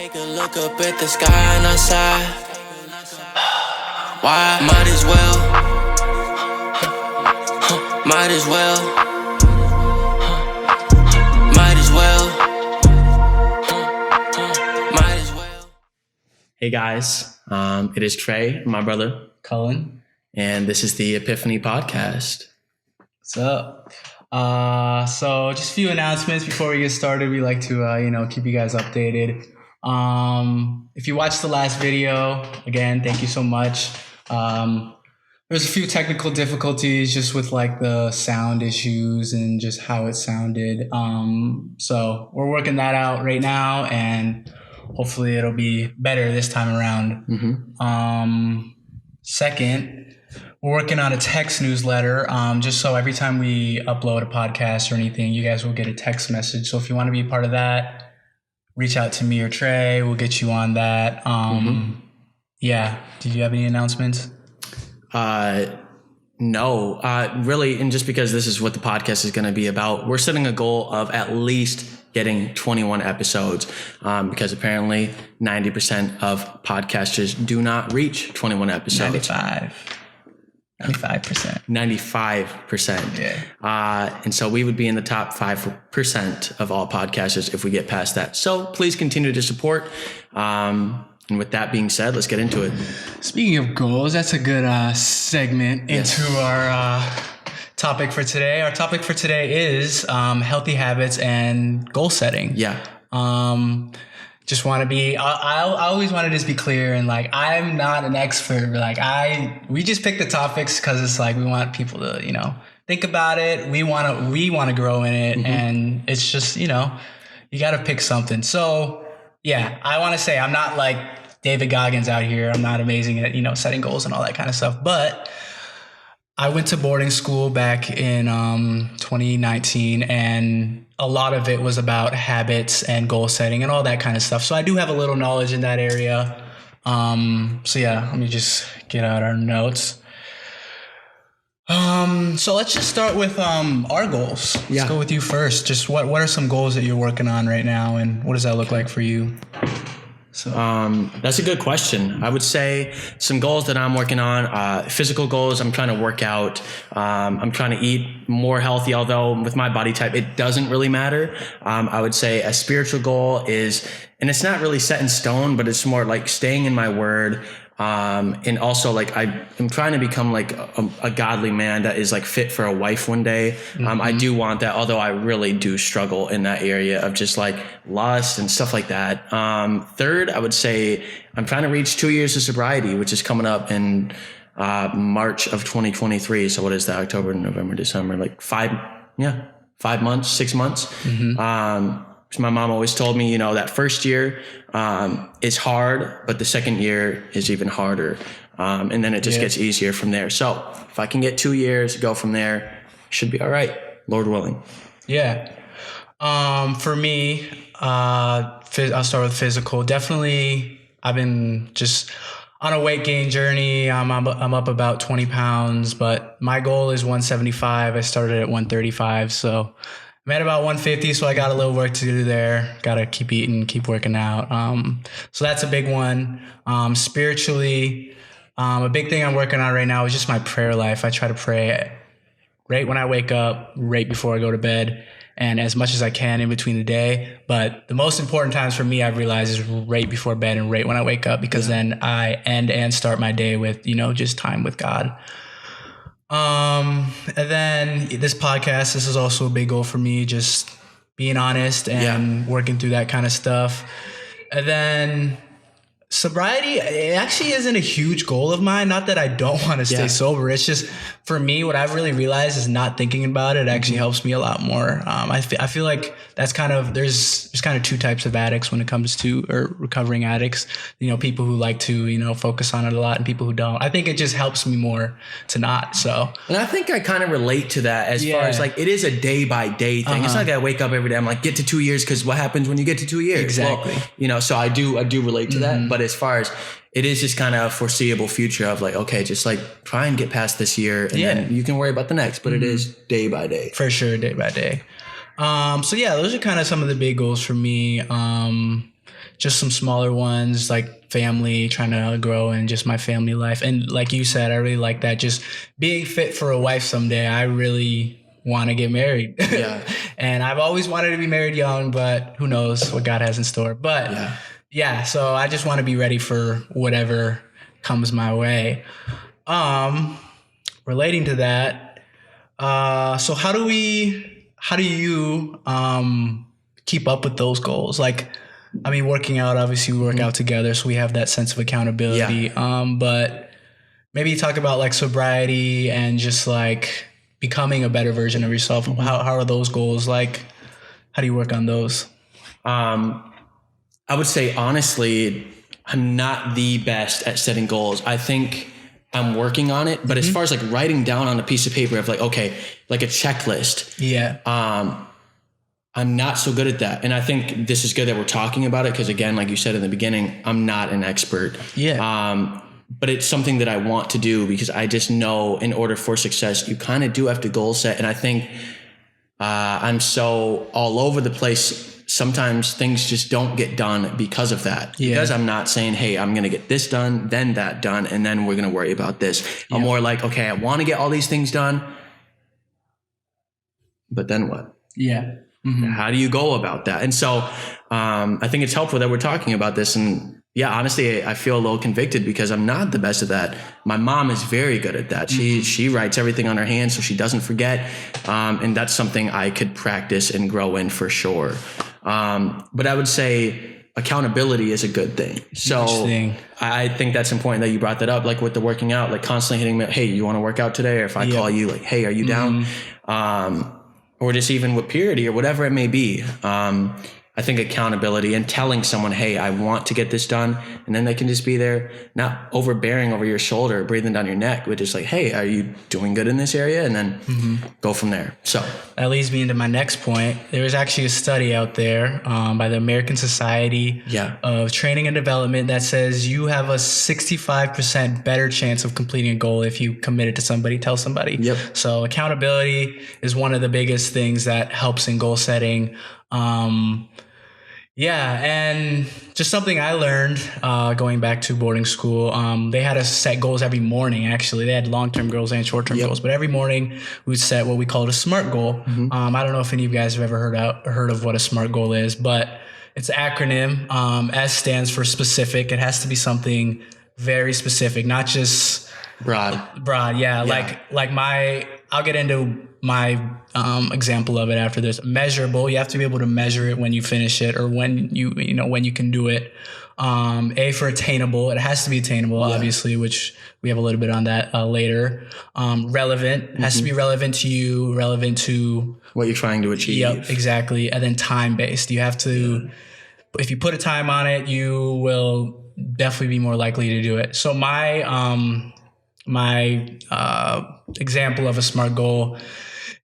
Take a look up at the sky and outside. Why? Might as well. Might as well. Might as well. Might as well. Hey guys, it is Trey, my brother Cullen, and this is the Epiphany podcast. what's up? So just a few announcements before we get started. We like to keep you guys updated. If you watched the last video, again, thank you so much. There's a few technical difficulties just with like the sound issues and just how it sounded. So we're working that out right now, and hopefully it'll be better this time around. Second, we're working on a text newsletter, just so every time we upload a podcast or anything, you guys will get a text message. So if you want to be a part of that, reach out to me or Trey. We'll get you on that. Yeah. Did you have any announcements? No, really. And just because this is what the podcast is going to be about, we're setting a goal of at least getting 21 episodes, because apparently 90% of podcasters do not reach 21 episodes. 95%. 95%. Yeah. And so we would be in the top 5% of all podcasters if we get past that. So please continue to support. And with that being said, let's get into it. Speaking of goals, that's a good segment into our topic for today. Our topic for today is healthy habits and goal setting. Yeah. Just want to be, I always want to just be clear, and like, I'm not an expert, but like we just pick the topics because it's like, we want people to, think about it. We want to grow in it. And it's just, you got to pick something. So yeah, I want to say I'm not like David Goggins out here. I'm not amazing at, setting goals and all that kind of stuff, but I went to boarding school back in 2019, and a lot of it was about habits and goal setting and all that kind of stuff. So I do have a little knowledge in that area. So yeah, let me just get out our notes. So let's just start with our goals. Let's go with you first. Just what are some goals that you're working on right now, and what does that look like for you? So that's a good question. I would say some goals that I'm working on, physical goals. I'm trying to work out. I'm trying to eat more healthy, although with my body type, it doesn't really matter. I would say a spiritual goal is, and it's not really set in stone, but it's more like staying in my word. And also like I'm trying to become like a godly man that is like fit for a wife one day. I do want that, although I really do struggle in that area of just like lust and stuff like that. Third, I would say I'm trying to reach 2 years of sobriety, which is coming up in March of 2023. So what is that? October, November, December, like 5 months, 6 months. My mom always told me, that first year is hard, but the second year is even harder. And then it just gets easier from there. So if I can get 2 years, go from there, should be all right, Lord willing. Yeah. For me, I'll start with physical. Definitely, I've been just on a weight gain journey. I'm up about 20 pounds, but my goal is 175. I started at 135, so I'm at about 150, so I got a little work to do there. Got to keep eating, keep working out. So that's a big one. Spiritually, a big thing I'm working on right now is just my prayer life. I try to pray right when I wake up, right before I go to bed, and as much as I can in between the day. But the most important times for me, I've realized, is right before bed and right when I wake up, because then I end and start my day with, just time with God. And then this podcast, this is also a big goal for me, just being honest and working through that kind of stuff. And then sobriety, it actually isn't a huge goal of mine. Not that I don't want to stay sober. It's just, for me, what I've really realized is not thinking about it actually helps me a lot more. I feel like that's kind of, there's kind of two types of addicts when it comes to, or recovering addicts, people who like to, focus on it a lot, and people who don't. I think it just helps me more to not. So, and I think I kind of relate to that as far as like, it is a day by day thing. It's not like I wake up every day, I'm like, get to 2 years. Cause what happens when you get to 2 years? Exactly. Well, so I do relate to that. But as far as it is just kind of a foreseeable future of like, okay, just like try and get past this year, and then you can worry about the next, but it is day by day. For sure. Day by day. So yeah, those are kind of some of the big goals for me. just some smaller ones, like family, trying to grow in just my family life. And like you said, I really like that. Just being fit for a wife someday. I really want to get married. Yeah. And I've always wanted to be married young, but who knows what God has in store. But yeah, so I just want to be ready for whatever comes my way. Relating to that, so how do you keep up with those goals? Like, I mean, working out, obviously we work out together, so we have that sense of accountability. But maybe talk about like sobriety and just like becoming a better version of yourself. How are those goals? Like, how do you work on those? I would say, honestly, I'm not the best at setting goals. I think I'm working on it, but as far as like writing down on a piece of paper of like, okay, like a checklist. Yeah. I'm not so good at that. And I think this is good that we're talking about it. Cause again, like you said in the beginning, I'm not an expert. Yeah. But it's something that I want to do because I just know in order for success, you kind of do have to goal set. And I think, I'm so all over the place. Sometimes things just don't get done because of that. Because I'm not saying, hey, I'm going to get this done, then that done, and then we're going to worry about this. I'm more like, okay, I want to get all these things done, but then what? Yeah. How do you go about that? And so I think it's helpful that we're talking about this. And yeah, honestly, I feel a little convicted because I'm not the best at that. My mom is very good at that. She writes everything on her hand so she doesn't forget. And that's something I could practice and grow in for sure. But I would say accountability is a good thing. So I think that's important that you brought that up, like with the working out, like constantly hitting me, hey, you want to work out today? Or if I call you like, hey, are you down? Or just even with purity or whatever it may be. I think accountability and telling someone, hey, I want to get this done. And then they can just be there, not overbearing over your shoulder, breathing down your neck, but just like, hey, are you doing good in this area? And then go from there. So that leads me into my next point. There was actually a study out there by the American Society of Training and Development that says you have a 65% better chance of completing a goal if you commit it to somebody, tell somebody. So accountability is one of the biggest things that helps in goal setting. And just something I learned going back to boarding school, they had us set goals every morning, actually. They had long-term goals and short-term goals, but every morning we would set what we called a SMART goal. I don't know if any of you guys have ever heard of what a SMART goal is, but it's an acronym. S stands for specific. It has to be something very specific, not just broad. I'll get into my example of it after this. Measurable. You have to be able to measure it when you finish it or when when you can do it. A for attainable. It has to be attainable, obviously, which we have a little bit on that later. Relevant. It has to be relevant to you, relevant to what you're trying to achieve. Yep, exactly. And then time-based. You have to, if you put a time on it, you will definitely be more likely to do it. So my example of a SMART goal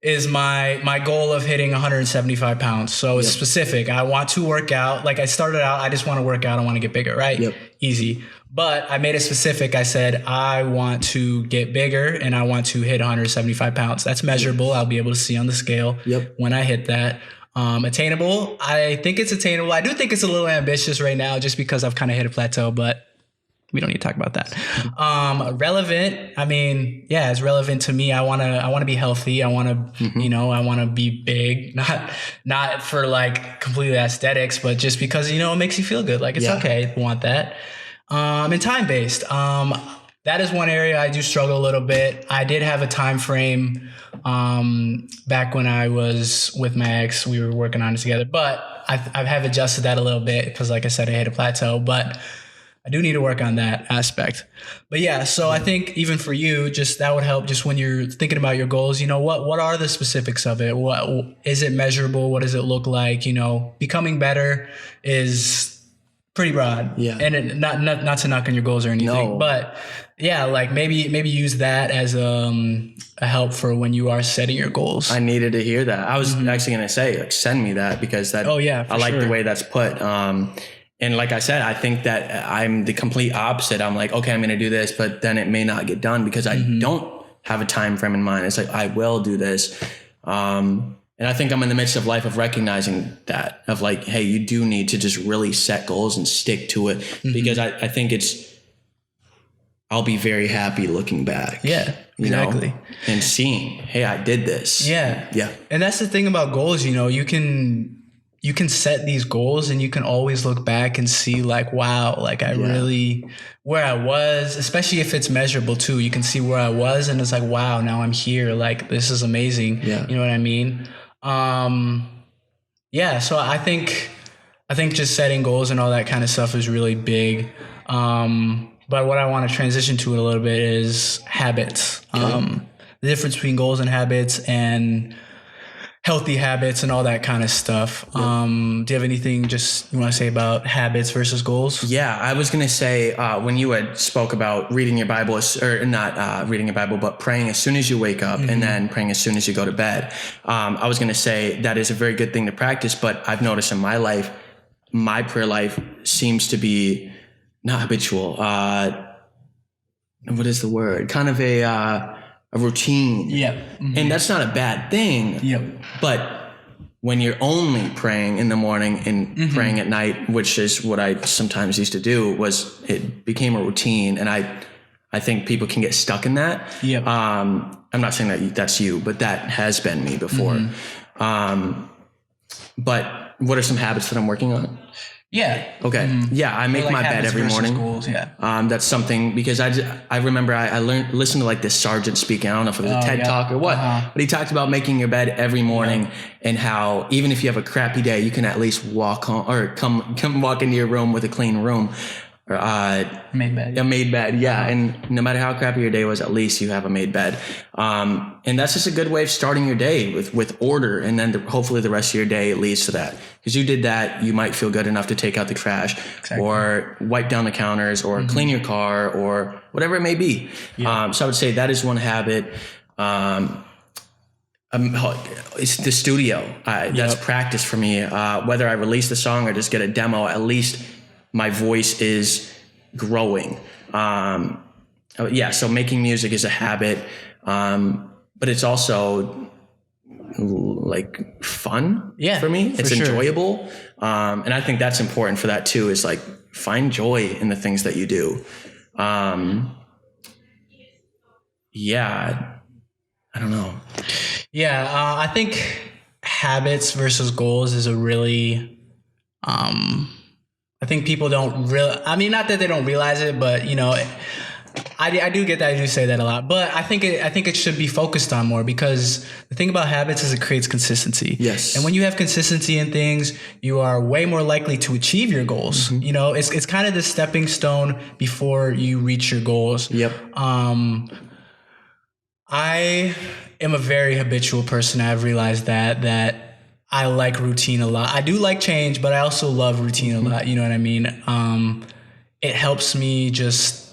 is my goal of hitting 175 pounds. So it's specific. I want to work out. Like I started out, I just want to work out. I want to get bigger, right? Easy. But I made it specific. I said, I want to get bigger and I want to hit 175 pounds. That's measurable. I'll be able to see on the scale when I hit that. Attainable. I think it's attainable. I do think it's a little ambitious right now just because I've kind of hit a plateau, but we don't need to talk about that. Relevant. I mean, yeah, it's relevant to me. I want to be healthy. I want to, I want to be big, not for like completely aesthetics, but just because, it makes you feel good. Like it's okay to want that. And time-based. That is one area I do struggle a little bit. I did have a time frame, back when I was with my ex, we were working on it together, but I have adjusted that a little bit because like I said, I hit a plateau, but I do need to work on that aspect. But yeah, so I think even for you, just that would help just when you're thinking about your goals, what are the specifics of it? What is it measurable? What does it look like? Becoming better is pretty broad. Yeah. And not to knock on your goals or anything, but yeah, like maybe use that as a help for when you are setting your goals. I needed to hear that. I was actually going to say, like, send me that because that, I like the way that's put. And like I said, I think that I'm the complete opposite. I'm like, okay, I'm going to do this, but then it may not get done because I don't have a time frame in mind. It's like, I will do this. And I think I'm in the midst of life of recognizing that, of like, hey, you do need to just really set goals and stick to it, because I think I'll be very happy looking back. Yeah, exactly. And seeing, hey, I did this. Yeah. Yeah. And that's the thing about goals, you can set these goals and you can always look back and see like, wow, like I really, where I was, especially if it's measurable too, you can see where I was and it's like, wow, now I'm here. Like, this is amazing. Yeah. You know what I mean? So I think just setting goals and all that kind of stuff is really big. But what I want to transition to a little bit is habits. The difference between goals and habits and healthy habits and all that kind of stuff. Do you have anything just you want to say about habits versus goals? Yeah, I was going to say when you had spoke about reading your Bible, or not reading your Bible, but praying as soon as you wake up and then praying as soon as you go to bed. I was going to say that is a very good thing to practice, but I've noticed in my life, my prayer life seems to be not habitual. What is the word? Kind of a routine. Yep. And that's not a bad thing. Yep. But when you're only praying in the morning and praying at night, which is what I sometimes used to do, it became a routine. And I think people can get stuck in that. Yep. I'm not saying that that's you, but that has been me before. But what are some habits that I'm working on? Yeah. Okay. Yeah. I make like my bed every morning. Goals, yeah. That's something, because I remember I listened to like this sergeant speaking. I don't know if it was a TED talk or what, but he talked about making your bed every morning and how even if you have a crappy day, you can at least walk home or come walk into your room with a clean room. Made bed. A made bed, yeah. And no matter how crappy your day was, at least you have a made bed. And that's just a good way of starting your day with order. And then hopefully the rest of your day leads to that. Because you did that, you might feel good enough to take out the trash or wipe down the counters or clean your car or whatever it may be. Yeah. So I would say that is one habit. It's the studio. That's practice for me. Whether I release the song or just get a demo, at least my voice is growing. So making music is a habit, but it's also like fun for me. It's enjoyable. And I think that's important for that too, is like find joy in the things that you do. I don't know. I think habits versus goals is a really, I think people don't not that they don't realize it, but I do get that. I do say that a lot, but I think it should be focused on more, because the thing about habits is it creates consistency. Yes. And when you have consistency in things, you are way more likely to achieve your goals. It's kind of the stepping stone before you reach your goals. Yep. I am a very habitual person. I've realized that I like routine a lot. I do like change, but I also love routine a lot. You know what I mean? It helps me just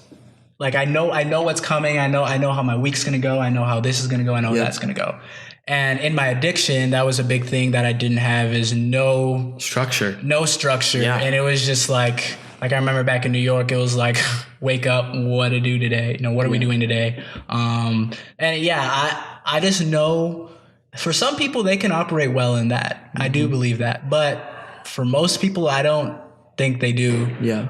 like, I know what's coming. I know how my week's going to go. I know how this is going to go. I know how that's going to go. And in my addiction, that was a big thing that I didn't have, is no structure. Yeah. And it was just like I remember back in New York, it was like, wake up, what to do today? What are we doing today? I just know, for some people, they can operate well in that. I do believe that. But for most people, I don't think they do. Yeah.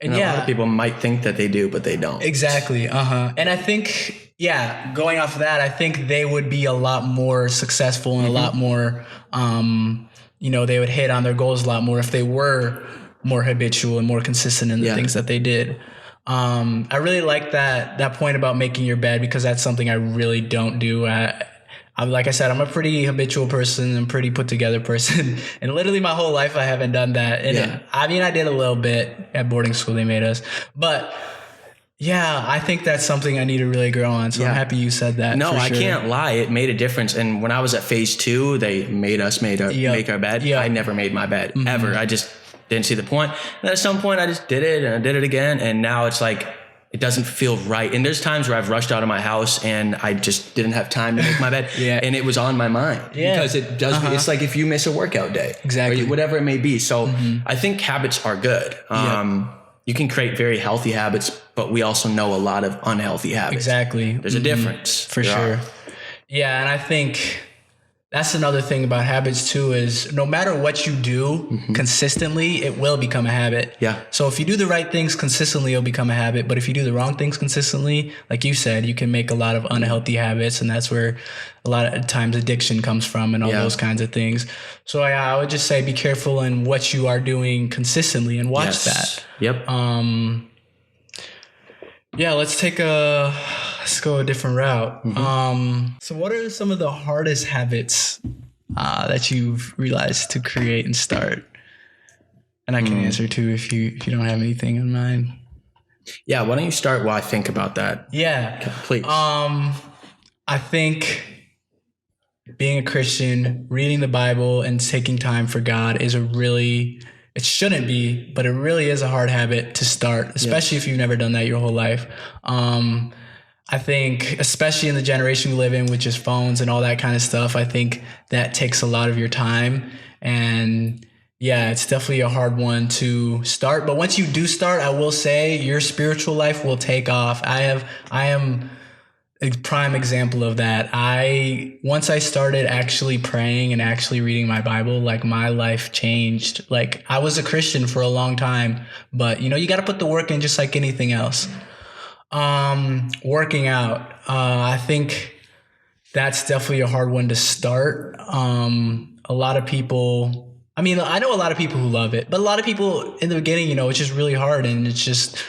And a lot of people might think that they do, but they don't. Exactly. And I think, going off of that, I think they would be a lot more successful and a lot more, they would hit on their goals a lot more if they were more habitual and more consistent in the things that they did. I really like that point about making your bed, because that's something I really don't do. Like I said, I'm a pretty habitual person and pretty put together person. And literally my whole life I haven't done that. And I did a little bit at boarding school. They made us. But I think that's something I need to really grow on. So I'm happy you said that. No, I can't lie. It made a difference. And when I was at phase 2, they made us make our bed. I never made my bed ever. I just didn't see the point. And at some point I just did it and I did it again. And now it's like, it doesn't feel right. And there's times where I've rushed out of my house and I just didn't have time to make my bed. And it was on my mind because it does. It's like if you miss a workout day, or whatever it may be. So I think habits are good. You can create very healthy habits, but we also know a lot of unhealthy habits. Exactly. There's a difference. For sure. Yeah. And I think that's another thing about habits too, is no matter what you do consistently, it will become a habit. Yeah. So if you do the right things consistently, it'll become a habit. But if you do the wrong things consistently, like you said, you can make a lot of unhealthy habits. And that's where a lot of times addiction comes from and all those kinds of things. So I would just say be careful in what you are doing consistently and watch that. Yep. Yeah, let's go a different route. So what are some of the hardest habits that you've realized to create and start? And I can answer too if you don't have anything in mind. Yeah, why don't you start while I think about that? Yeah. Please. I think being a Christian, reading the Bible and taking time for God is it shouldn't be, but it really is a hard habit to start, especially if you've never done that your whole life. I think, especially in the generation we live in, with just phones and all that kind of stuff, I think that takes a lot of your time. And yeah, it's definitely a hard one to start. But once you do start, I will say your spiritual life will take off. I am a prime example of that. Once I started actually praying and actually reading my Bible, like my life changed. Like I was a Christian for a long time, but you got to put the work in just like anything else. Working out. I think that's definitely a hard one to start. A lot of people, I know a lot of people who love it, but a lot of people in the beginning, it's just really hard. And it's just,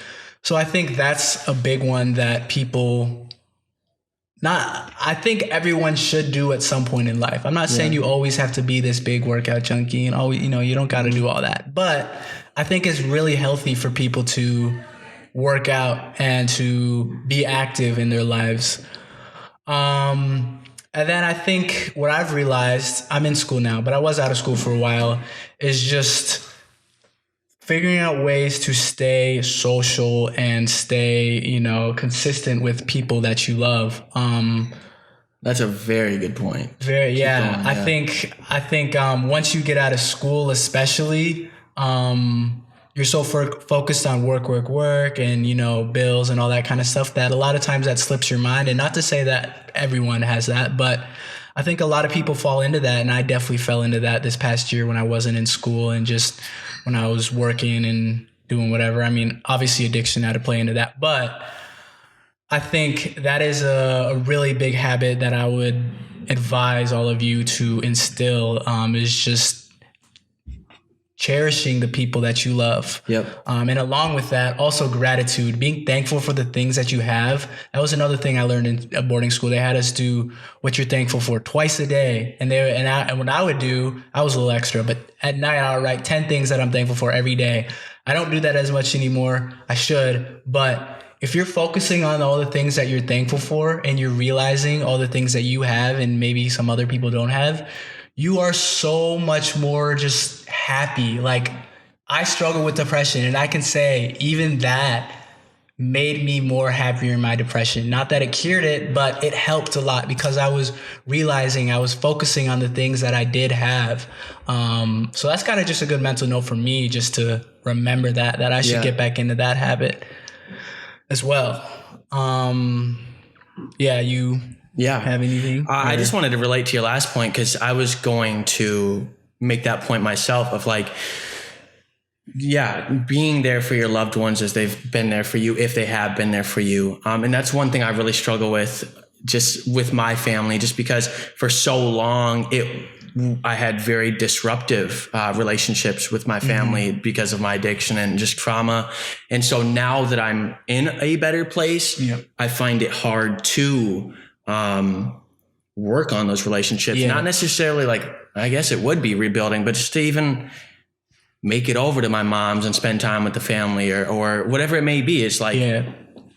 so I think that's a big one that I think everyone should do at some point in life. I'm not saying you always have to be this big workout junkie and always, you don't got to do all that, but I think it's really healthy for people to work out and to be active in their lives. And then I think what I've realized, I'm in school now, but I was out of school for a while, is just figuring out ways to stay social and stay, consistent with people that you love. That's a very good point. I think once you get out of school, especially, you're so focused on work and, bills and all that kind of stuff that a lot of times that slips your mind. And not to say that everyone has that, but I think a lot of people fall into that. And I definitely fell into that this past year when I wasn't in school and just when I was working and doing whatever. Obviously addiction had to play into that, but I think that is a really big habit that I would advise all of you to instill, is just cherishing the people that you love. Yep. And along with that, also gratitude, being thankful for the things that you have. That was another thing I learned in a boarding school. They had us do what you're thankful for twice a day. And what I would do, I was a little extra, but at night I would write 10 things that I'm thankful for every day. I don't do that as much anymore. I should, but if you're focusing on all the things that you're thankful for and you're realizing all the things that you have and maybe some other people don't have, you are so much more just happy. Like I struggle with depression and I can say even that made me more happier in my depression. Not that it cured it, but it helped a lot because I was realizing I was focusing on the things that I did have. So that's kind of just a good mental note for me, just to remember that I should get back into that habit as well. Have anything? I just wanted to relate to your last point because I was going to make that point myself of like, being there for your loved ones as they've been there for you, if they have been there for you. And that's one thing I really struggle with just with my family, just because for so long I had very disruptive relationships with my family because of my addiction and just trauma. And so now that I'm in a better place, I find it hard to work on those relationships. Not necessarily like, I guess it would be rebuilding, but just to even make it over to my mom's and spend time with the family or whatever it may be. It's like,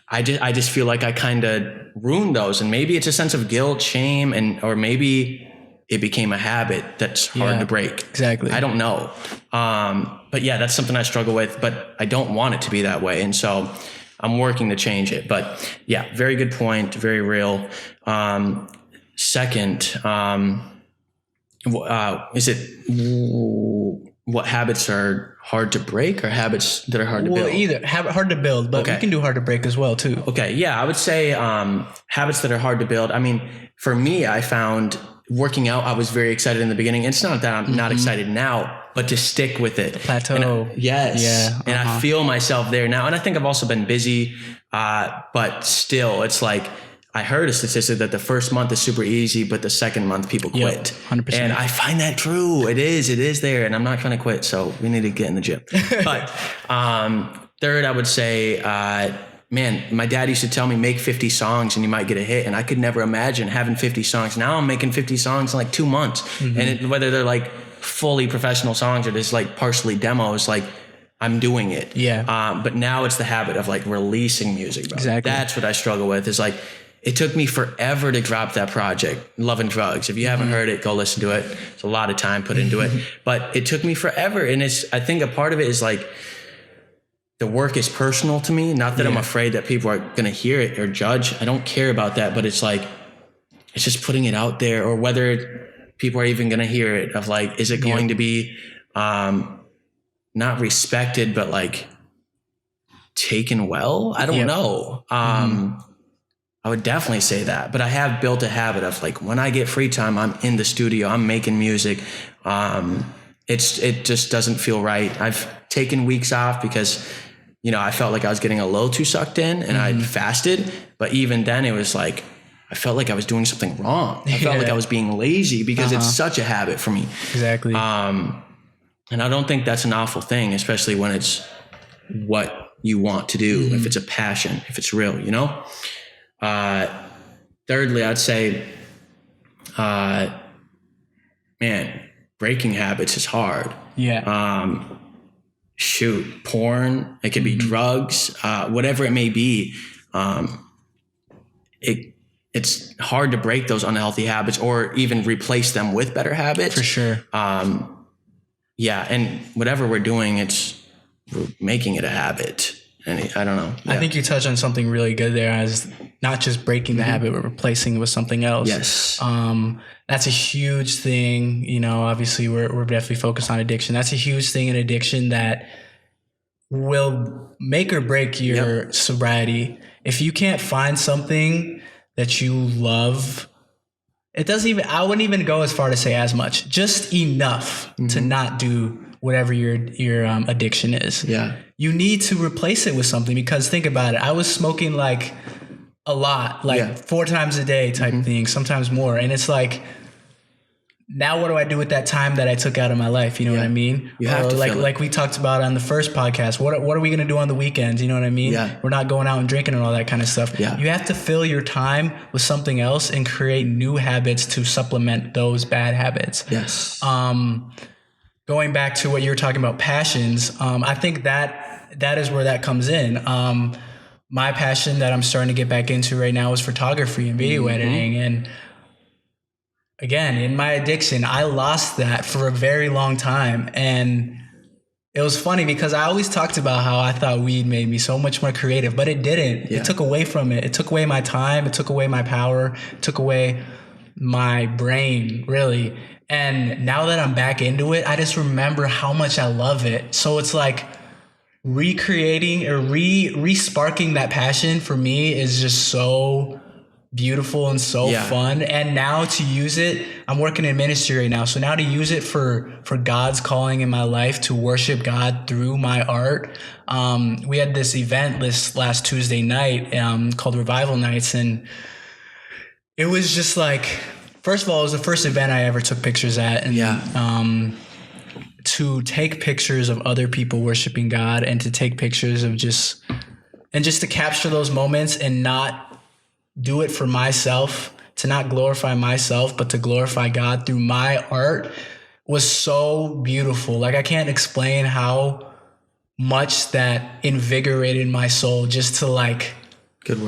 I just feel like I kind of ruined those, and maybe it's a sense of guilt, shame, or maybe it became a habit that's hard to break. Exactly. I don't know. But that's something I struggle with, but I don't want it to be that way. And so I'm working to change it, but very good point. Very real. Second, is it what habits are hard to break or habits that are hard to build? Either hard to build, but we can do hard to break as well too. Okay. Yeah. I would say, habits that are hard to build. For me, I found working out, I was very excited in the beginning. It's not that I'm not excited now, but to stick with it. Plateau. Yes. Yeah. And I feel myself there now. And I think I've also been busy, but still, it's like, I heard a statistic that the first month is super easy, but the second month people quit. 100%. And I find that true. It is there. And I'm not trying to quit. So we need to get in the gym. But third, I would say, man, my dad used to tell me, make 50 songs and you might get a hit. And I could never imagine having 50 songs. Now I'm making 50 songs in like 2 months. And whether they're like fully professional songs or just like partially demos, like I'm doing it. Yeah. But now it's the habit of like releasing music, bro. Exactly. That's what I struggle with, is like, it took me forever to drop that project, Love and Drugs. If you haven't heard it, go listen to it. It's a lot of time put into it, but it took me forever. And I think a part of it is like, the work is personal to me. Not that I'm afraid that people are going to hear it or judge. I don't care about that, but it's like, it's just putting it out there, or whether people are even going to hear it, of like, is it going to be, not respected, but like taken well? I don't know. I would definitely say that, but I have built a habit of like, when I get free time, I'm in the studio, I'm making music. It just doesn't feel right. I've taken weeks off because, you know, I felt like I was getting a little too sucked in, and I'd fasted. But even then it was like, I felt like I was doing something wrong. I felt like I was being lazy because it's such a habit for me. Exactly. And I don't think that's an awful thing, especially when it's what you want to do. If it's a passion, if it's real, you know? Thirdly, I'd say, man, breaking habits is hard. Yeah. Porn, it could be drugs, whatever it may be. It's hard to break those unhealthy habits or even replace them with better habits. For sure. Yeah. And whatever we're doing, we're making it a habit. And I don't know. Yeah. I think you touched on something really good there, as not just breaking the habit, but replacing it with something else. Yes. That's a huge thing. You know, obviously we're definitely focused on addiction. That's a huge thing in addiction that will make or break your sobriety. If you can't find something that you love, I wouldn't even go as far to say as much, just enough to not do whatever your addiction is. Yeah. You need to replace it with something, because think about it. I was smoking like a lot, like 4 times a day type thing, sometimes more. And it's like, now what do I do with that time that I took out of my life? You know what I mean? You have to like we talked about on the first podcast. What are we going to do on the weekends? You know what I mean? Yeah. We're not going out and drinking and all that kind of stuff. Yeah. You have to fill your time with something else and create new habits to supplement those bad habits. Yes. Going back to what you were talking about, passions, I think that is where that comes in. My passion that I'm starting to get back into right now is photography and video editing. And again, in my addiction, I lost that for a very long time. And it was funny because I always talked about how I thought weed made me so much more creative, but it didn't. It took away from it. It took away my time. It took away my power. It took away my brain, really. And now that I'm back into it, I just remember how much I love it. So it's like recreating or re-sparking that passion for me is just so beautiful and so fun. And now to use it, I'm working in ministry right now. So now to use it for God's calling in my life, to worship God through my art. We had this event this last Tuesday night called Revival Nights. And it was just like, first of all, it was the first event I ever took pictures at. And to take pictures of other people worshiping God, and to take pictures of just to capture those moments and not do it for myself, to not glorify myself, but to glorify God through my art, was so beautiful. Like, I can't explain how much that invigorated my soul, just to like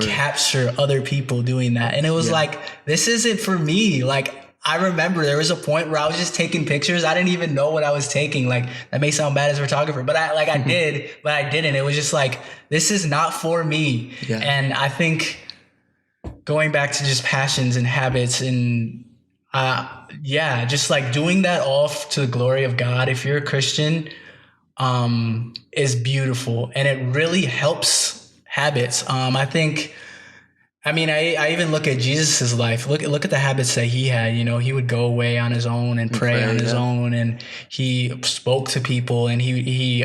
capture other people doing that. And it was like, this isn't for me. Like, I remember there was a point where I was just taking pictures. I didn't even know what I was taking. Like, that may sound bad as a photographer, but I did, but I didn't. It was just like, this is not for me. Yeah. And I think going back to just passions and habits and just like doing that all to the glory of God, if you're a Christian, is beautiful. And it really helps habits. I think I mean, I even look at Jesus's life. Look at the habits that he had. You know, he would go away on his own and pray on his own, and he spoke to people, and he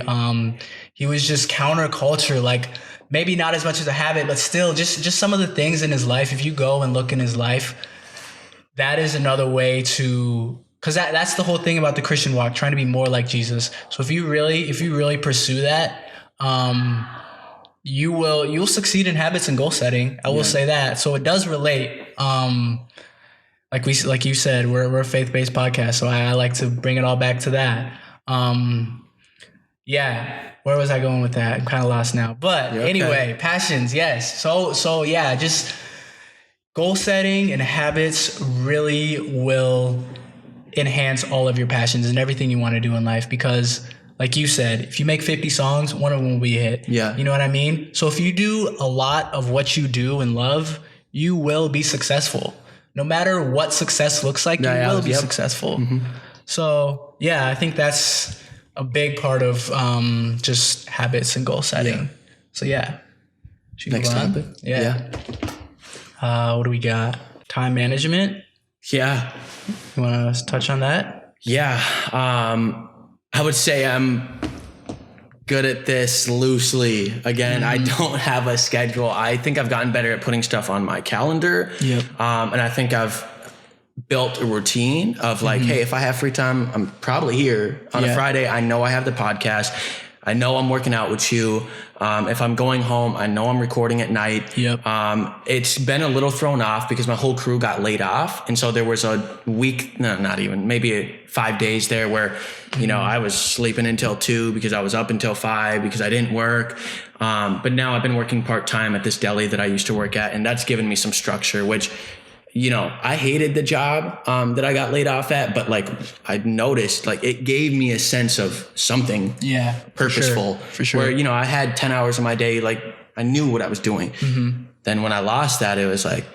was just counterculture. Like, maybe not as much as a habit, but still, just some of the things in his life. If you go and look in his life, that is another way to, because that's the whole thing about the Christian walk, trying to be more like Jesus. So if you really pursue that, you'll succeed in habits and goal setting. I will say that. So it does relate. Like you said, we're a faith-based podcast, so I like to bring it all back to that. Where was I going with that? I'm kind of lost now. But anyway, passions, yes. So yeah, just goal setting and habits really will enhance all of your passions and everything you want to do in life, because like you said, if you make 50 songs, one of them will be a hit. Yeah. You know what I mean? So if you do a lot of what you do and love, you will be successful. No matter what success looks like, you will be successful. Mm-hmm. So yeah, I think that's a big part of just habits and goal setting. Yeah. So yeah. Next topic. Yeah. What do we got? Time management. Yeah. You want to touch on that? Yeah. I would say I'm good at this loosely. Again, I don't have a schedule. I think I've gotten better at putting stuff on my calendar. Yep. And I think I've built a routine of like, hey, if I have free time, I'm probably here on a Friday. I know I have the podcast. I know I'm working out with you. If I'm going home, I know I'm recording at night. Yep. It's been a little thrown off because my whole crew got laid off. And so there was a week, no, not even, maybe 5 days there where, you know, I was sleeping until 2 because I was up until 5 because I didn't work. But now I've been working part-time at this deli that I used to work at, and that's given me some structure, which, you know, I hated the job that I got laid off at, but like I noticed like it gave me a sense of something purposeful. For sure. Where, you know, I had 10 hours of my day, like I knew what I was doing. Mm-hmm. Then when I lost that, it was like,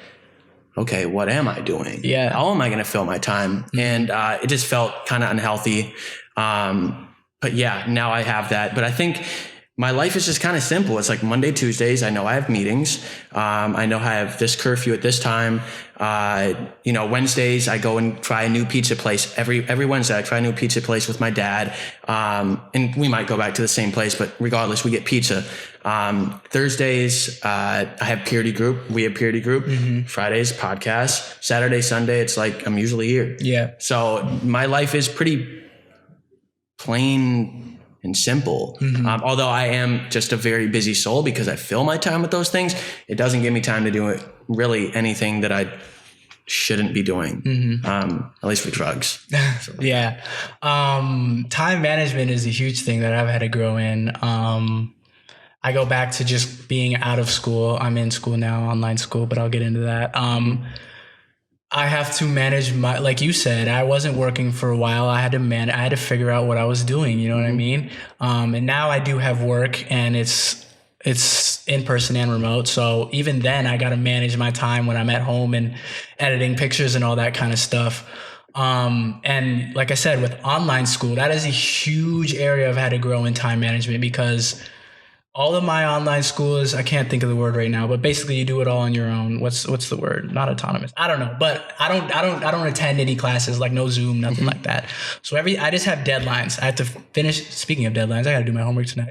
okay, what am I doing? Yeah. How am I going to fill my time? Mm-hmm. And it just felt kind of unhealthy. But yeah, now I have that. But I think my life is just kind of simple. It's like Monday, Tuesdays, I know I have meetings. I know I have this curfew at this time. You know, Wednesdays, I go and try a new pizza place. Every Wednesday, I try a new pizza place with my dad. And we might go back to the same place, but regardless, we get pizza. Thursdays, I have Purity Group. We have Purity Group. Mm-hmm. Fridays, podcast. Saturday, Sunday, it's like I'm usually here. Yeah. So my life is pretty plain and simple. Mm-hmm. Although I am just a very busy soul because I fill my time with those things, it doesn't give me time to do really anything that I shouldn't be doing, at least with drugs. So. Yeah. Time management is a huge thing that I've had to grow in. I go back to just being out of school. I'm in school now, online school, but I'll get into that. I have to manage my, like you said, I wasn't working for a while. I had to figure out what I was doing. You know what I mean? And now I do have work, and it's in person and remote. So even then I got to manage my time when I'm at home and editing pictures and all that kind of stuff. And like I said, with online school, that is a huge area I've had to grow in time management, because all of my online school is, I can't think of the word right now, but basically you do it all on your own. What's the word? Not autonomous. I don't know, but I don't attend any classes, like no Zoom, nothing like that. So I just have deadlines. I have to finish. Speaking of deadlines, I got to do my homework tonight.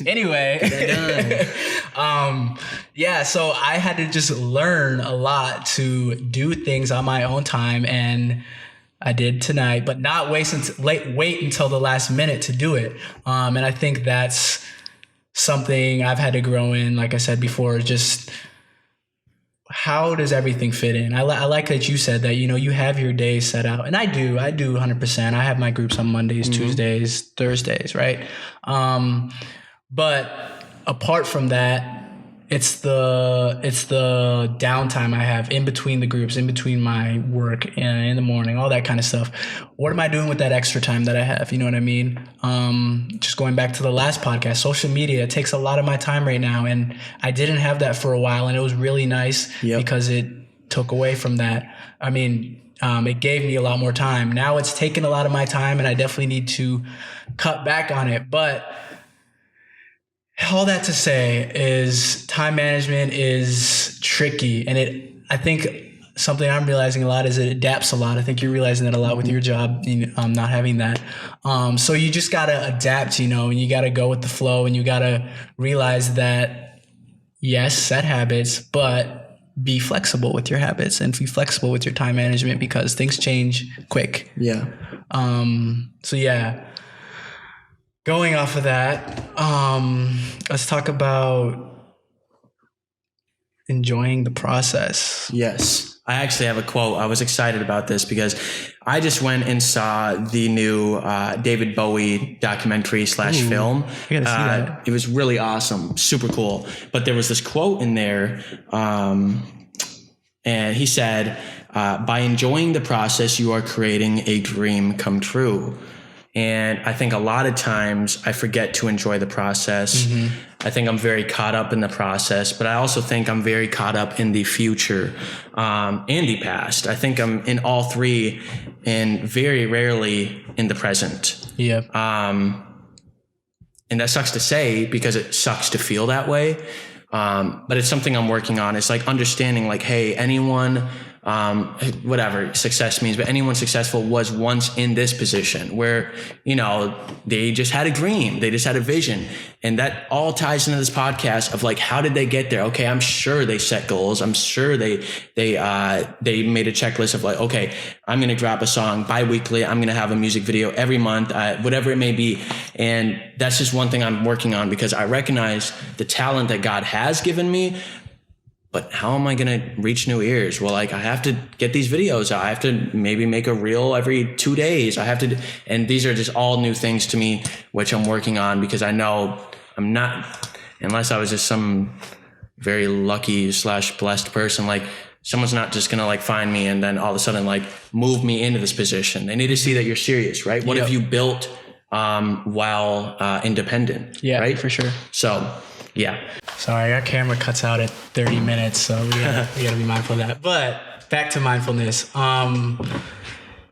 Anyway, so I had to just learn a lot to do things on my own time, and I did tonight, but not wait until the last minute to do it. And I think that's something I've had to grow in, like I said before, just how does everything fit in? I like that you said that, you know, you have your days set out, and I do 100%. I have my groups on Mondays, Tuesdays, Thursdays, right? But apart from that, it's the downtime I have in between the groups, in between my work and in the morning, all that kind of stuff. What am I doing with that extra time that I have? You know what I mean? Just going back to the last podcast, social media takes a lot of my time right now, and I didn't have that for a while, and it was really nice because it took away from that. I mean, it gave me a lot more time. Now it's taken a lot of my time, and I definitely need to cut back on it. But all that to say is time management is tricky, and I think something I'm realizing a lot is it adapts a lot. I think you're realizing that a lot with your job, not having that. So you just gotta adapt, and you gotta go with the flow, and you gotta realize that yes, set habits, but be flexible with your habits and be flexible with your time management because things change quick. Yeah. So yeah. Going off of that, let's talk about enjoying the process. Yes. I actually have a quote. I was excited about this because I just went and saw the new David Bowie documentary / film. I gotta see that. It was really awesome. Super cool. But there was this quote in there, and he said, by enjoying the process, you are creating a dream come true. And I think a lot of times I forget to enjoy the process. I think I'm very caught up in the process, but I also think I'm very caught up in the future and the past. I think I'm in all three and very rarely in the present. Yeah. And that sucks to say because it sucks to feel that way. But it's something I'm working on. It's like understanding like, hey, anyone, whatever success means, but anyone successful was once in this position where, they just had a dream, they just had a vision. And that all ties into this podcast of like, how did they get there? Okay. I'm sure they set goals. I'm sure they made a checklist of like, okay, I'm going to drop a song bi-weekly. I'm going to have a music video every month, whatever it may be. And that's just one thing I'm working on because I recognize the talent that God has given me. But how am I going to reach new ears? Well, like I have to get these videos out. I have to maybe make a reel every 2 days. And these are just all new things to me, which I'm working on because I know I'm not, unless I was just some very lucky / blessed person, like someone's not just going to like find me and then all of a sudden like move me into this position. They need to see that you're serious, right? What have you built while independent? Yeah, right? For sure. So, yeah. Sorry, our camera cuts out at 30 minutes, so we gotta be mindful of that. But back to mindfulness.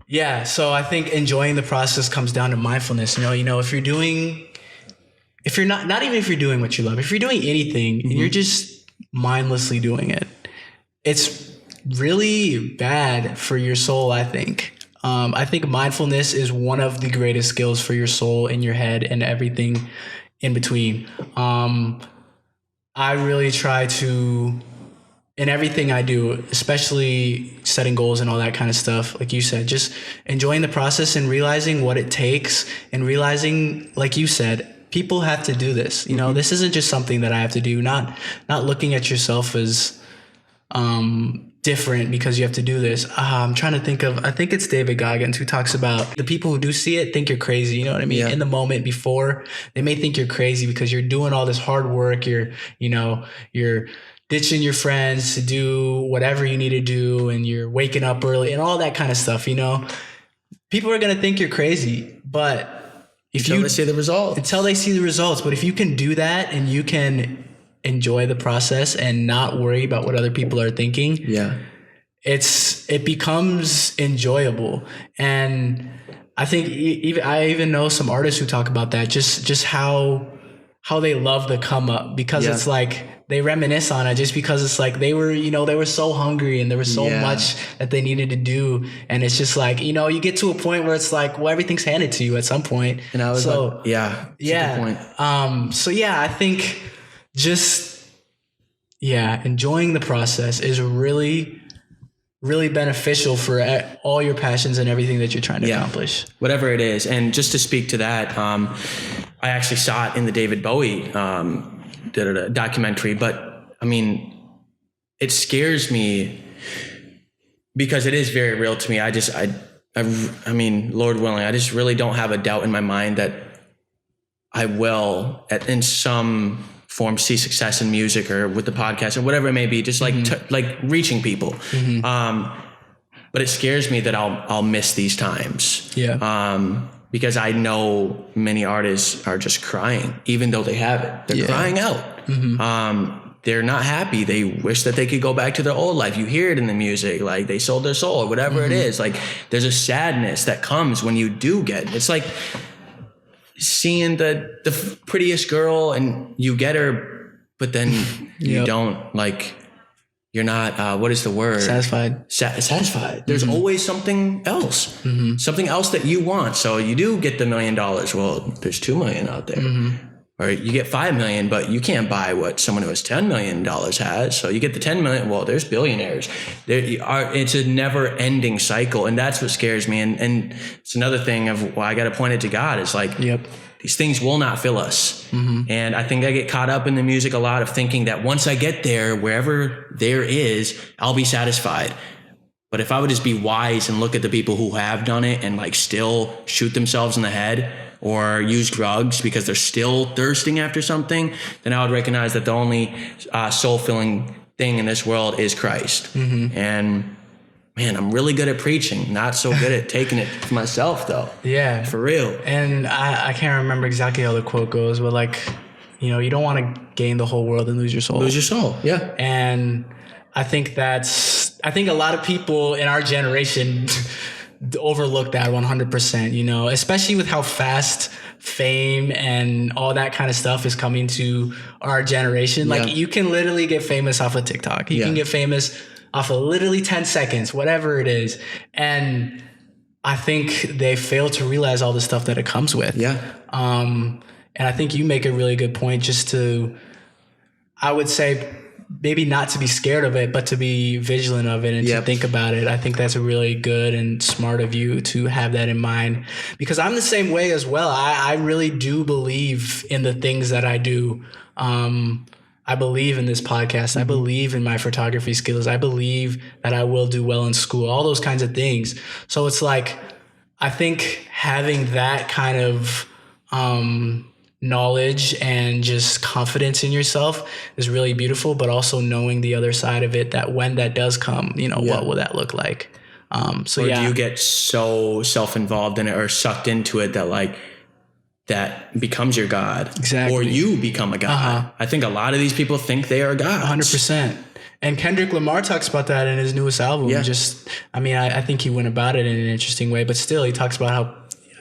Yeah, so I think enjoying the process comes down to mindfulness. If you're doing, if you're not even if you're doing what you love, if you're doing anything and you're just mindlessly doing it, it's really bad for your soul, I think. I think mindfulness is one of the greatest skills for your soul and your head and everything in between. I really try to, in everything I do, especially setting goals and all that kind of stuff, like you said, just enjoying the process and realizing what it takes and realizing, like you said, people have to do this. This isn't just something that I have to do, not looking at yourself as different because you have to do this. I'm trying to think of, I think it's David Goggins who talks about the people who do see it think you're crazy. You know what I mean? Yeah. In the moment before, they may think you're crazy because you're doing all this hard work. You're ditching your friends to do whatever you need to do, and you're waking up early and all that kind of stuff. People are going to think you're crazy, but until they see the results. But if you can do that and you can enjoy the process and not worry about what other people are thinking, it becomes enjoyable. And I think I even know some artists who talk about that, just how they love the come up, because it's like they reminisce on it, just because it's like they were so hungry and there was so much that they needed to do, and it's just like you get to a point where it's like, well, everything's handed to you at some point. And I was a good point. I think enjoying the process is really, really beneficial for all your passions and everything that you're trying to accomplish. Whatever it is. And just to speak to that, I actually saw it in the David Bowie documentary, but I mean, it scares me because it is very real to me. I mean, Lord willing, I just really don't have a doubt in my mind that I will in some form see success in music or with the podcast or whatever it may be, just like like reaching people. But it scares me that I'll miss these times. Because I know many artists are just crying, even though they have it. They're crying out. They're not happy. They wish that they could go back to their old life. You hear it in the music, like they sold their soul or whatever it is. Like there's a sadness that comes when you do get, it's like seeing the prettiest girl and you get her, but then you don't, like, you're not, what is the word? Satisfied. Satisfied. There's always something else, something else that you want. So you do get the $1 million. Well, there's 2 million out there. Or you get 5 million, but you can't buy what someone who has $10 million has. So you get the 10 million. Well, there's billionaires. It's a never ending cycle. And that's what scares me. And it's another thing of why I got to point it to God. It's like, these things will not fill us. And I think I get caught up in the music a lot of thinking that once I get there, wherever there is, I'll be satisfied. But if I would just be wise and look at the people who have done it and like still shoot themselves in the head or use drugs because they're still thirsting after something, then I would recognize that the only soul-filling thing in this world is Christ. And man, I'm really good at preaching, not so good at taking it for myself though. Yeah. For real. And I can't remember exactly how the quote goes, but like, you know, you don't want to gain the whole world and lose your soul. Lose your soul. Yeah. And I think a lot of people in our generation overlook that 100%, you know, especially with how fast fame and all that kind of stuff is coming to our generation. Like you can literally get famous off of TikTok. You can get famous off of literally 10 seconds, whatever it is. And I think they fail to realize all the stuff that it comes with. And I think you make a really good point just to, I would say, maybe not to be scared of it, but to be vigilant of it and to think about it. I think that's a really good and smart of you to have that in mind, because I'm the same way as well. I really do believe in the things that I do. I believe in this podcast. I believe in my photography skills. I believe that I will do well in school, all those kinds of things. So it's like, I think having that kind of, knowledge and just confidence in yourself is really beautiful, but also knowing the other side of it, that when that does come, you know, what will that look like? Do you get so self-involved in it or sucked into it that like that becomes your God? Exactly. Or you become a God. I think a lot of these people think they are God. 100%. And Kendrick Lamar talks about that in his newest album. I think he went about it in an interesting way, but still he talks about how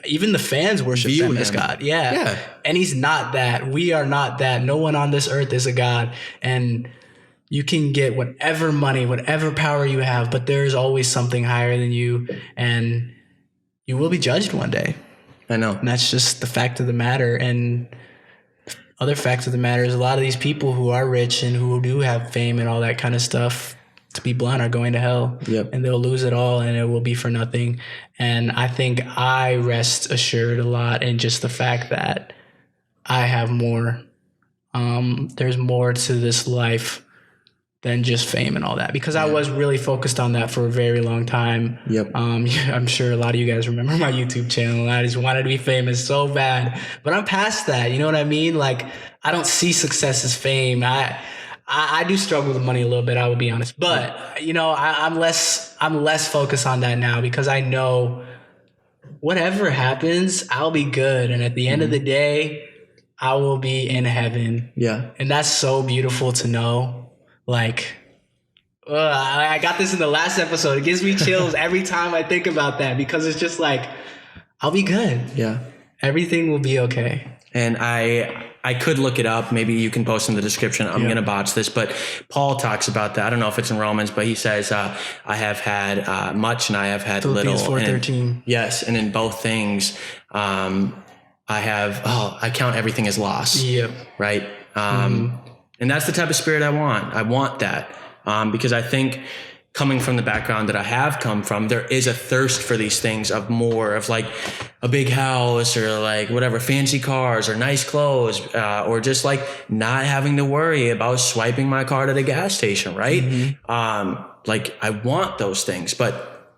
even the fans worship him as God. And he's not that. We are not that. No one on this earth is a God. And you can get whatever money, whatever power you have, but there is always something higher than you, and you will be judged one day. I know. And that's just the fact of the matter. And other fact of the matter is a lot of these people who are rich and who do have fame and all that kind of stuff, to be blunt, are going to hell. And they'll lose it all and it will be for nothing. And I think I rest assured a lot in just the fact that I have more. There's more to this life than just fame and all that, because I was really focused on that for a very long time. I'm sure a lot of you guys remember my YouTube channel. I just wanted to be famous so bad, but I'm past that. You know what I mean? Like, I don't see success as fame. I do struggle with money a little bit, I would be honest, but you know, I'm less focused on that now, because I know whatever happens, I'll be good. And at the end of the day, I will be in heaven. And that's so beautiful to know. Like, I got this in the last episode. It gives me chills every time I think about that, because it's just like, I'll be good. Everything will be okay. And I could look it up. Maybe you can post in the description. I'm going to botch this, but Paul talks about that. I don't know if it's in Romans, but he says, I have had much and I have had Philippians little. 4:13. Yes. And in both things, I count everything as loss. Right. And that's the type of spirit I want. I want that. Because I think, coming from the background that I have come from, there is a thirst for these things, of more of like a big house or like whatever, fancy cars or nice clothes, or just like not having to worry about swiping my card at a gas station. Right. Like, I want those things, but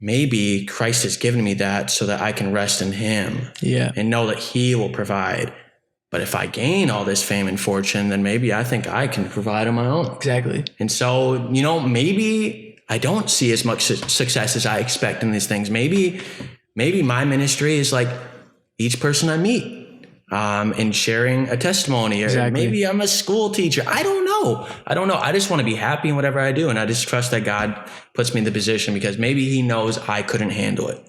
maybe Christ has given me that so that I can rest in him and know that he will provide. But if I gain all this fame and fortune, then maybe I think I can provide on my own. Exactly. And so, you know, maybe I don't see as much success as I expect in these things. Maybe my ministry is like each person I meet, and sharing a testimony, or maybe I'm a school teacher. I don't know. I just want to be happy in whatever I do. And I just trust that God puts me in the position, because maybe he knows I couldn't handle it.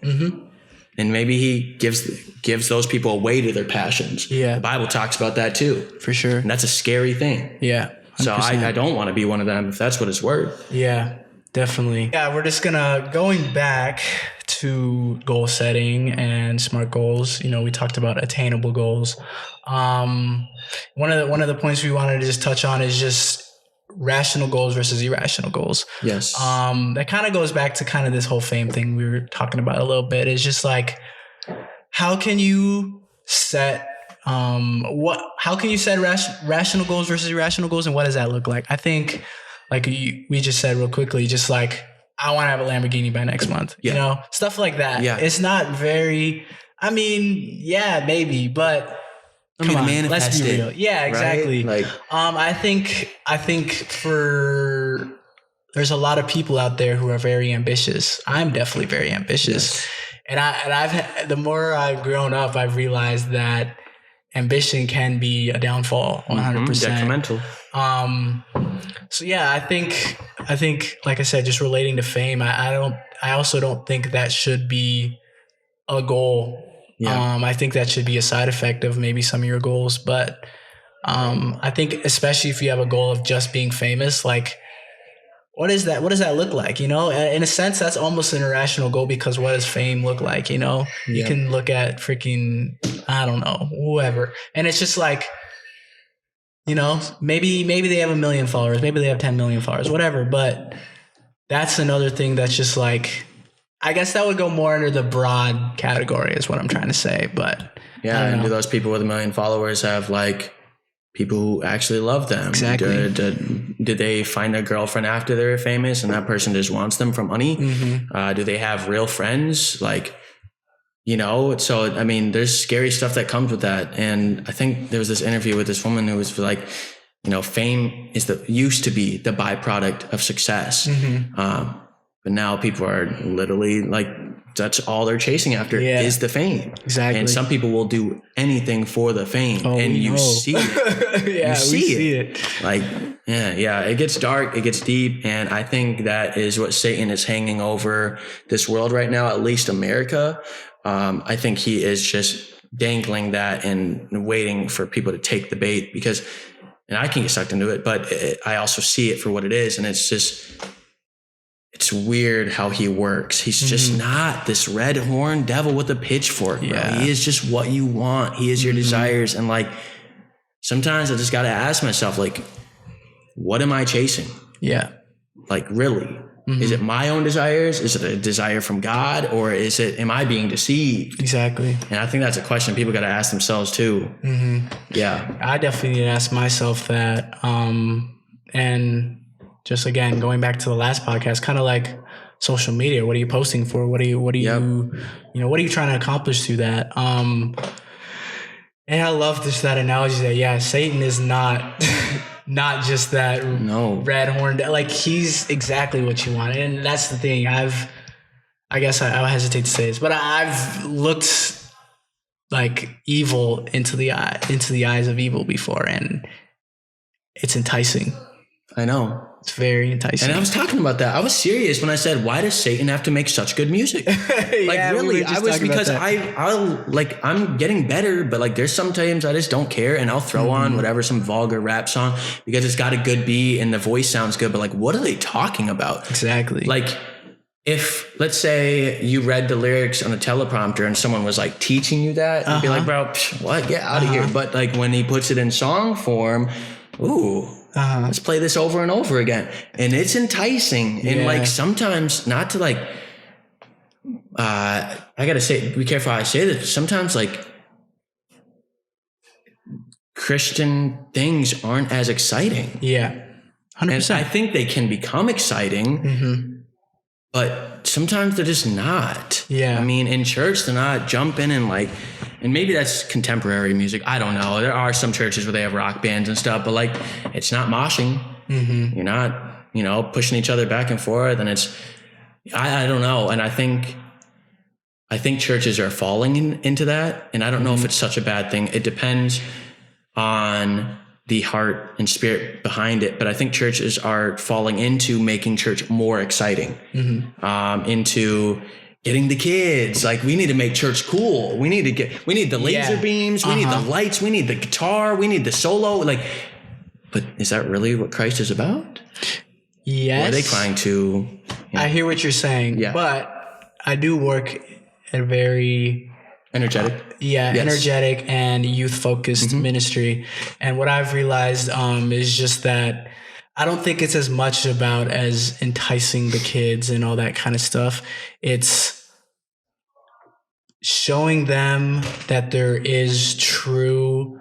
and maybe he gives those people away to their passions. Yeah. The Bible talks about that too. For sure. And that's a scary thing. Yeah. 100%. So I don't want to be one of them if that's what it's worth. Yeah, definitely. Yeah, we're just going back to goal setting and SMART goals. You know, we talked about attainable goals. One of the points we wanted to just touch on is just rational goals versus irrational goals. Yes. That kind of goes back to kind of this whole fame thing we were talking about a little bit. It's just like, how can you set rational goals versus irrational goals, and what does that look like? I think, like we just said real quickly, just like, I want to have a Lamborghini by next month. Yeah. You know, stuff like that. Yeah. It's not very. I mean, yeah, maybe, but. Come on, let's be real. Yeah, exactly. Right? Like, I think there's a lot of people out there who are very ambitious. I'm definitely very ambitious. Yes. And the more I've grown up, I've realized that ambition can be a downfall, 100%. Detrimental. So yeah, I think, like I said, just relating to fame, I also don't think that should be a goal. Yeah. I think that should be a side effect of maybe some of your goals, but I think especially if you have a goal of just being famous, like, what is that? What does that look like? You know, in a sense, that's almost an irrational goal, because what does fame look like? You know, you can look at freaking, I don't know, whoever, and it's just like, you know, maybe they have 1 million followers, maybe they have 10 million followers, whatever. But that's another thing that's just like, I guess that would go more under the broad category is what I'm trying to say. But yeah, and do those people with 1 million followers have like people who actually love them? Exactly. Did they find a girlfriend after they're famous and that person just wants them for money? Mm-hmm. Do they have real friends? Like, you know, so I mean, there's scary stuff that comes with that. And I think there was this interview with this woman who was like, you know, fame used to be the byproduct of success. Mm-hmm. But now people are literally like, that's all they're chasing after is the fame. Exactly. And some people will do anything for the fame. Oh, and you see it. Yeah, we see it. Like, yeah, it gets dark, it gets deep. And I think that is what Satan is hanging over this world right now, at least America. I think he is just dangling that and waiting for people to take the bait, because, and I can get sucked into it, but I also see it for what it is. And it's weird how he works. He's just not this red horned devil with a pitchfork, bro. He is just what you want. He is your desires. And like, sometimes I just got to ask myself, like, what am I chasing? Yeah. Like, really? Is it my own desires? Is it a desire from God? Or am I being deceived? Exactly. And I think that's a question people got to ask themselves too. Yeah. I definitely need to ask myself that. And just again, going back to the last podcast, kind of like social media. What are you posting for? What are you what are you trying to accomplish through that? And I love that analogy that, Satan is not not just that red horn. Like, he's exactly what you want. And that's the thing. I guess I hesitate to say this, but I've looked like evil into the eyes of evil before, and it's enticing. I know. It's very enticing. And I was talking about that. I was serious when I said, why does Satan have to make such good music? Really, I was, because I'm getting better, but like, there's sometimes I just don't care, and I'll throw on whatever, some vulgar rap song, because it's got a good beat and the voice sounds good. But like, what are they talking about? Exactly. Like, if, let's say you read the lyrics on a teleprompter and someone was like teaching you that, you'd be like, bro, what? Get out of here. But like, when he puts it in song form, let's play this over and over again. And it's enticing. And like, sometimes, not to like, I gotta say, be careful how I say this. Sometimes like, Christian things aren't as exciting. Yeah. 100%. And I think they can become exciting, but sometimes they're just not. Yeah. I mean, in church, they're not jumping and like, and maybe that's contemporary music. I don't know. There are some churches where they have rock bands and stuff, but like, it's not moshing. You're not, pushing each other back and forth. And it's, I don't know. And I think churches are falling into that. And I don't know if it's such a bad thing. It depends on the heart and spirit behind it. But I think churches are falling into making church more exciting, into getting the kids. Like, we need to make church cool. We need the laser beams. We need the lights. We need the guitar. We need the solo. Like, but is that really what Christ is about? Yes. Or are they trying to? I hear what you're saying, but I do work at a very energetic. Energetic and youth-focused ministry. And what I've realized is just that I don't think it's as much about as enticing the kids and all that kind of stuff. It's showing them that there is true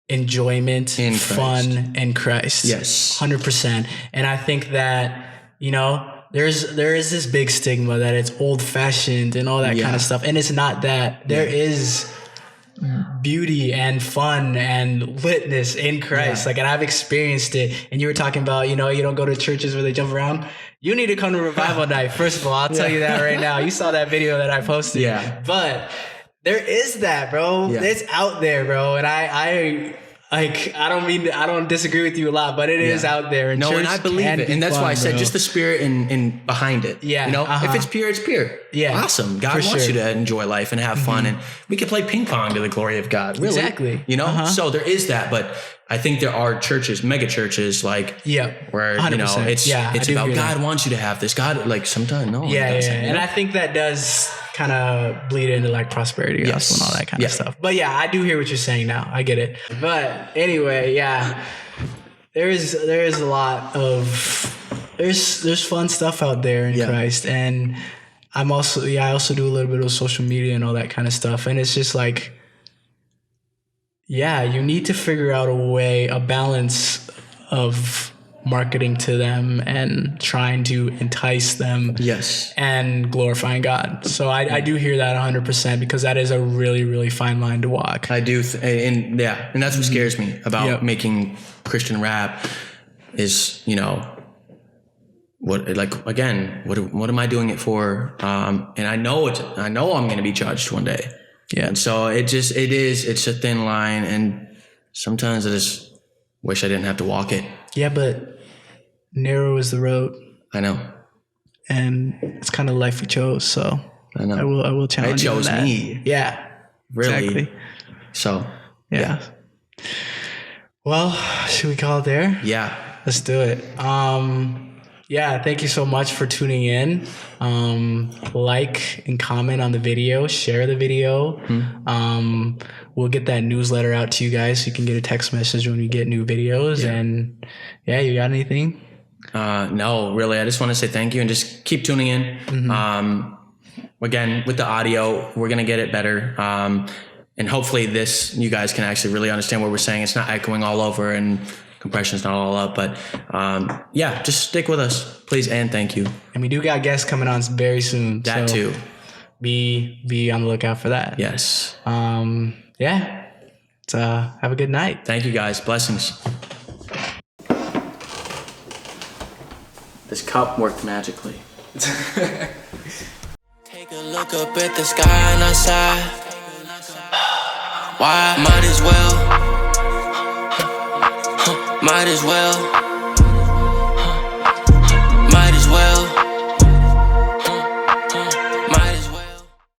enjoyment, in fun in Christ. Yes. 100%. And I think that, you know, there is this big stigma that it's old fashioned and all that kind of stuff. And it's not that. There is beauty and fun and litness in Christ. Like, and I've experienced it. And you were talking about, you know, you don't go to churches where they jump around. You need to come to revival night. First of all, I'll tell you that right now. You saw that video that I posted. Yeah. But there is that, bro. Yeah. It's out there, bro. And I don't disagree with you a lot, but it is out there. And and I believe it. And that's why I said just the spirit and behind it. Yeah. You know, if it's pure, it's pure. Yeah. Awesome. God wants you to enjoy life and have fun. And we can play ping pong to the glory of God. Really. Exactly. You know, so there is that. But I think there are churches, mega churches, like, where, 100%. You know, it's about God wants you to have this. God, like, sometimes, no. Yeah. And I think that does kind of bleed into like prosperity gospel and all that kind of stuff. But yeah, I do hear what you're saying now. I get it. But anyway, there is a lot of there's fun stuff out there in Christ, and I also do a little bit of social media and all that kind of stuff, and it's just like, you need to figure out a balance of marketing to them and trying to entice them and glorifying God. So I do hear that 100%, because that is a really, really fine line to walk. I do. And that's what scares me about making Christian rap is, you know, what am I doing it for? And I know I'm going to be judged one day. Yeah. And so it's a thin line. And sometimes I just wish I didn't have to walk it. Yeah, but narrow is the road. I know. And it's kind of life we chose. So I know. I will challenge you on that. It chose me. Yeah. Really. Exactly. So, yeah. Well, should we call it there? Yeah. Let's do it. Thank you so much for tuning in. Like and comment on the video, share the video. We'll get that newsletter out to you guys so you can get a text message when we get new videos. Yeah. And you got anything? No, really. I just want to say thank you and just keep tuning in. Again, with the audio, we're going to get it better. And hopefully you guys can actually really understand what we're saying. It's not echoing all over and compression's not all up, but just stick with us, please, and thank you. And we do got guests coming on very soon. That so too. Be on the lookout for that. Yes. So have a good night. Thank you, guys. Blessings. This cup worked magically. Take a look up at the sky and outside. Why? Might as well.